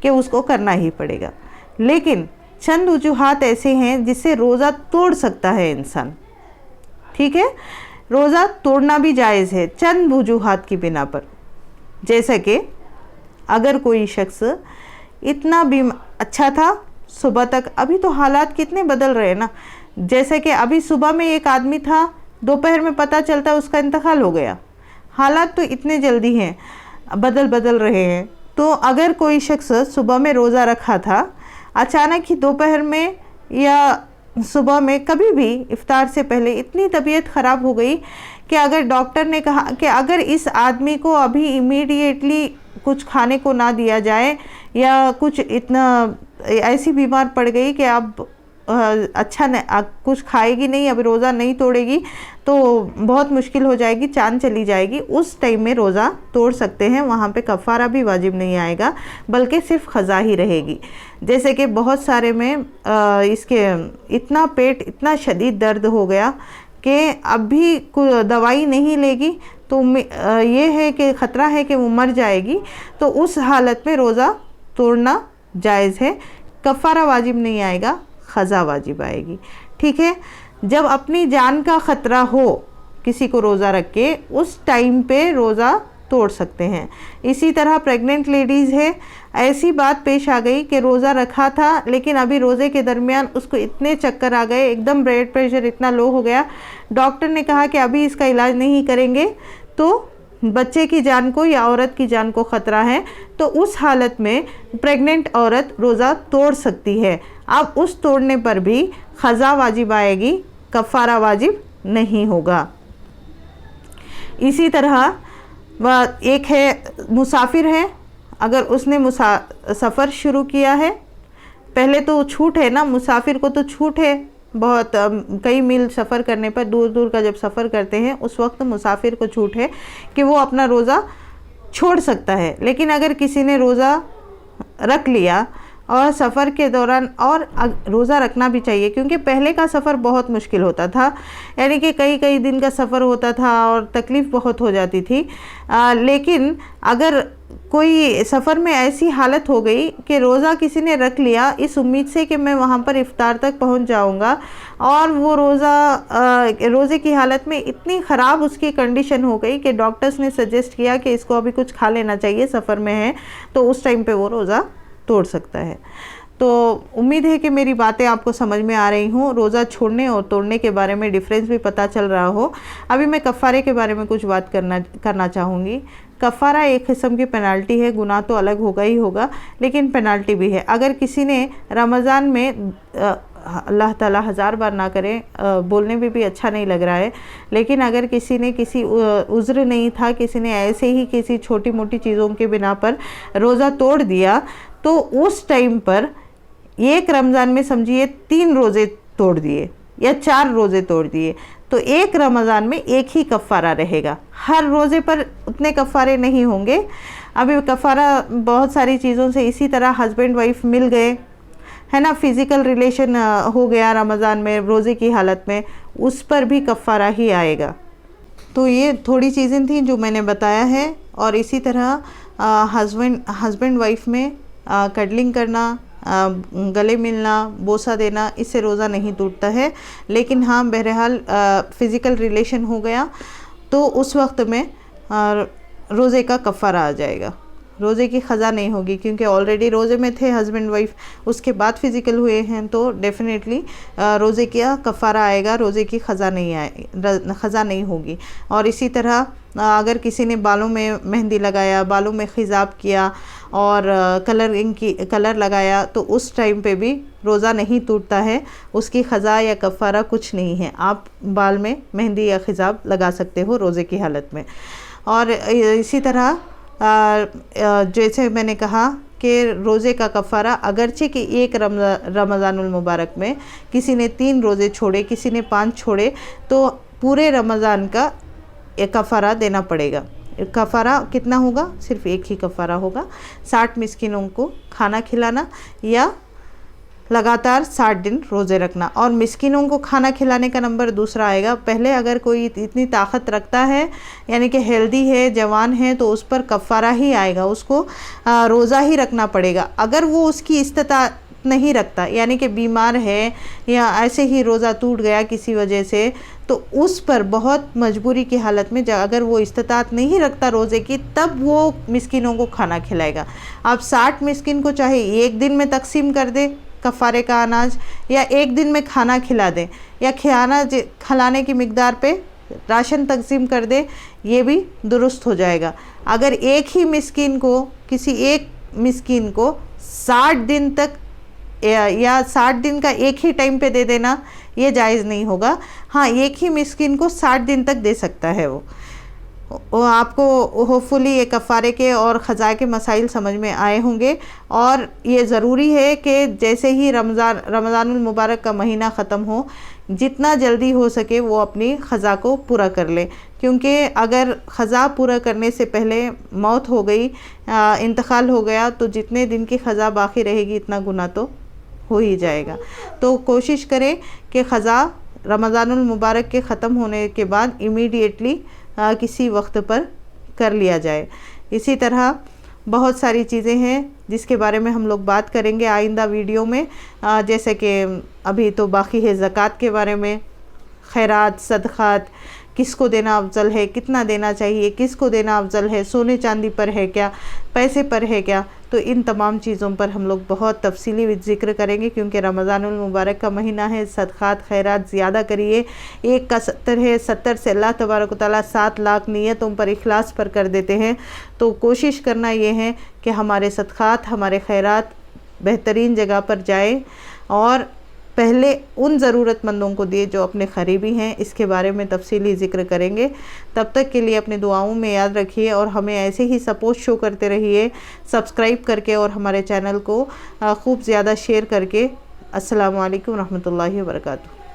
कि उसको करना ही पड़ेगा। लेकिन चंद वजूहात ऐसे हैं जिससे रोज़ा तोड़ सकता है इंसान, ठीक है। रोज़ा तोड़ना भी जायज़ है चंद वजूहात की बिना पर। जैसे कि अगर कोई शख्स इतना भी अच्छा था सुबह तक, अभी तो हालात कितने बदल रहे हैं ना। जैसे कि अभी सुबह में एक आदमी था, दोपहर में पता चलता है उसका इंतकाल हो गया। हालात तो इतने जल्दी हैं, बदल रहे हैं। तो अगर कोई शख्स सुबह में रोज़ा रखा था, अचानक ही दोपहर में या सुबह में कभी भी इफ्तार से पहले इतनी तबीयत ख़राब हो गई कि अगर डॉक्टर ने कहा कि अगर इस आदमी को अभी इमीडिएटली कुछ खाने को ना दिया जाए या कुछ इतना ऐसी बीमार पड़ गई कि अब अच्छा नहीं, कुछ खाएगी नहीं, अब रोज़ा नहीं तोड़ेगी तो बहुत मुश्किल हो जाएगी, जान चली जाएगी, उस टाइम में रोज़ा तोड़ सकते हैं। वहाँ पे कफ़ारा भी वाजिब नहीं आएगा, बल्कि सिर्फ क़ज़ा ही रहेगी। जैसे कि बहुत सारे में इसके इतना पेट इतना शदीद दर्द हो गया कि अब भी कोई दवाई नहीं लेगी तो ये है कि ख़तरा है कि वो मर जाएगी, तो उस हालत में रोज़ा तोड़ना जायज़ है। कफ़ारा वाजिब नहीं आएगा, क़ज़ा वाजिब आएगी, ठीक है। जब अपनी जान का ख़तरा हो किसी को रोज़ा रख के, उस टाइम पे रोज़ा तोड़ सकते हैं। इसी तरह प्रेग्नेंट लेडीज़ है, ऐसी बात पेश आ गई कि रोज़ा रखा था लेकिन अभी रोज़े के दरमियान उसको इतने चक्कर आ गए, एकदम ब्लड प्रेशर इतना लो हो गया, डॉक्टर ने कहा कि अभी इसका इलाज नहीं करेंगे तो बच्चे की जान को या औरत की जान को ख़तरा है, तो उस हालत में प्रेग्नेंट औरत रोज़ा तोड़ सकती है। अब उस तोड़ने पर भी क़ज़ा वाजिब आएगी, कफ़ारा वाजिब नहीं होगा। इसी तरह एक है मुसाफिर है, अगर उसने सफ़र शुरू किया है, पहले तो छूट है ना, मुसाफिर को तो छूट है बहुत, कई मील सफ़र करने पर, दूर दूर का जब सफ़र करते हैं उस वक्त मुसाफिर को छूट है कि वो अपना रोज़ा छोड़ सकता है। लेकिन अगर किसी ने रोज़ा रख लिया और सफ़र के दौरान, और रोज़ा रखना भी चाहिए क्योंकि पहले का सफ़र बहुत मुश्किल होता था, यानी कि कई कई दिन का सफ़र होता था और तकलीफ़ बहुत हो जाती थी। लेकिन अगर कोई सफ़र में ऐसी हालत हो गई कि रोज़ा किसी ने रख लिया इस उम्मीद से कि मैं वहाँ पर इफ़्तार तक पहुँच जाऊँगा, और वो रोज़े की हालत में इतनी ख़राब उसकी कंडीशन हो गई कि डॉक्टर्स ने सजेस्ट किया कि इसको अभी कुछ खा लेना चाहिए, सफ़र में है, तो उस टाइम पे वो रोज़ा तोड़ सकता है। तो उम्मीद है कि मेरी बातें आपको समझ में आ रही हूँ, रोज़ा छोड़ने और तोड़ने के बारे में डिफरेंस भी पता चल रहा हो। अभी मैं कफ़ारे के बारे में कुछ बात करना चाहूँगी। कफ़ारा एक किस्म की पेनाल्टी है, गुनाह तो अलग होगा ही होगा, लेकिन पेनाल्टी भी है। अगर किसी ने रमज़ान में अल्लाह ताला हज़ार बार ना करे, बोलने में भी अच्छा नहीं लग रहा है, लेकिन अगर किसी ने किसी उज़्र नहीं था, किसी ने ऐसे ही किसी छोटी मोटी चीज़ों के बिना पर रोज़ा तोड़ दिया, तो उस टाइम पर एक रमज़ान में समझिए 3 रोज़े तोड़ दिए या 4 रोज़े तोड़ दिए, तो एक रमज़ान में एक ही कफ़ारा रहेगा, हर रोज़े पर उतने कफ़ारे नहीं होंगे। अभी कफ़ारा बहुत सारी चीज़ों से, इसी तरह हस्बैंड वाइफ मिल गए, है ना, फ़िज़िकल रिलेशन हो गया रमज़ान में रोज़े की हालत में, उस पर भी कफ़ारा ही आएगा। तो ये थोड़ी चीज़ें थी जो मैंने बताया है। और इसी तरह हस्बैंड वाइफ में कडलिंग करना, गले मिलना, बोसा देना, इससे रोज़ा नहीं टूटता है। लेकिन हाँ, बहरहाल फ़िज़िकल रिलेशन हो गया तो उस वक्त में रोज़े का कफ़ारा आ जाएगा, रोज़े की क़ज़ा नहीं होगी, क्योंकि ऑलरेडी रोज़े में थे हस्बैंड वाइफ, उसके बाद फ़िज़िकल हुए हैं, तो डेफ़िनेटली रोज़े का कफ़ारा आएगा, रोज़े की क़ज़ा नहीं होगी। और इसी तरह अगर किसी ने बालों में मेहंदी लगाया, बालों में ख़िज़ाब किया और कलर लगाया, तो उस टाइम पे भी रोज़ा नहीं टूटता है, उसकी क़ज़ा या कफ़ारा कुछ नहीं है। आप बाल में मेहंदी या ख़िज़ाब लगा सकते हो रोज़े की हालत में। और इसी तरह जैसे मैंने कहा कि रोज़े का कफ़ारा, अगरचे कि एक रमज़ानुल मुबारक में किसी ने 3 रोज़े छोड़े, किसी ने 5 छोड़े, तो पूरे रमज़ान का एक कफ़ारा देना पड़ेगा। कफ़ारा कितना होगा? सिर्फ़ एक ही कफ़ारा होगा, 60 मिस्किनों को खाना खिलाना या लगातार 60 दिन रोज़े रखना। और मिस्किनों को खाना खिलाने का नंबर दूसरा आएगा। पहले अगर कोई इतनी ताकत रखता है, यानी कि हेल्दी है, जवान है, तो उस पर कफ़ारा ही आएगा, उसको रोज़ा ही रखना पड़ेगा। अगर वो उसकी इस्तिताअत नहीं रखता, यानी कि बीमार है या ऐसे ही रोज़ा टूट गया किसी वजह से, तो उस पर बहुत मजबूरी की हालत में अगर वो इस्तिताअत नहीं रखता रोज़े की, तब वो मिस्किनों को खाना खिलाएगा। आप 60 मिस्किन को चाहे एक दिन में तकसीम कर दे कफ़ारे का अनाज, या एक दिन में खाना खिला दें, या खिलाने की मिकदार पे राशन तकसीम कर दे, ये भी दुरुस्त हो जाएगा। अगर एक ही मिस्किन को, किसी एक मिस्किन को 60 दिन तक या 60 दिन का एक ही टाइम पे दे देना, ये जायज़ नहीं होगा। हाँ, एक ही मिस्किन को 60 दिन तक दे सकता है वो आपको होपफुली ये कफ़ारे के और ख़ज़ा के मसाइल समझ में आए होंगे। और ये ज़रूरी है कि जैसे ही रमज़ानुल मुबारक का महीना ख़त्म हो, जितना जल्दी हो सके वो अपनी ख़ज़ा को पूरा कर ले, क्योंकि अगर ख़ज़ा पूरा करने से पहले मौत हो गई, इंतकाल हो गया, तो जितने दिन की ख़ज़ा बाकी रहेगी इतना गुनाह तो हो ही जाएगा। तो कोशिश करें कि ख़ज़ा रमज़ानुल मुबारक के ख़त्म होने के बाद इमीडिएटली किसी वक्त पर कर लिया जाए। इसी तरह बहुत सारी चीज़ें हैं जिसके बारे में हम लोग बात करेंगे आइंदा वीडियो में, जैसे कि अभी तो बाकी है ज़कात के बारे में, खैरात, सदक़ात, किसको देना अफजल है, कितना देना चाहिए, किसको देना अफजल है, सोने चांदी पर है क्या, पैसे पर है क्या। तो इन तमाम चीज़ों पर हम लोग बहुत तफसीली ज़िक्र करेंगे, क्योंकि रमज़ानुल मुबारक का महीना है। सदक़ात खैरात ज़्यादा करिए। 1 का 70 है, 70 से अल्लाह तबारक व तआला 7 लाख नियतों पर, इखलास पर कर देते हैं। तो कोशिश करना ये है कि हमारे सदक़ात, हमारे खैरात बेहतरीन जगह पर जाए, और पहले उन ज़रूरतमंदों को दिए जो अपने करीबी हैं। इसके बारे में तफसीली ज़िक्र करेंगे। तब तक के लिए अपनी दुआओं में याद रखिए, और हमें ऐसे ही सपोर्ट शो करते रहिए, सब्सक्राइब करके और हमारे चैनल को खूब ज़्यादा शेयर करके। अस्सलामु अलैकुम रहमतुल्लाहि व बरकातुहू।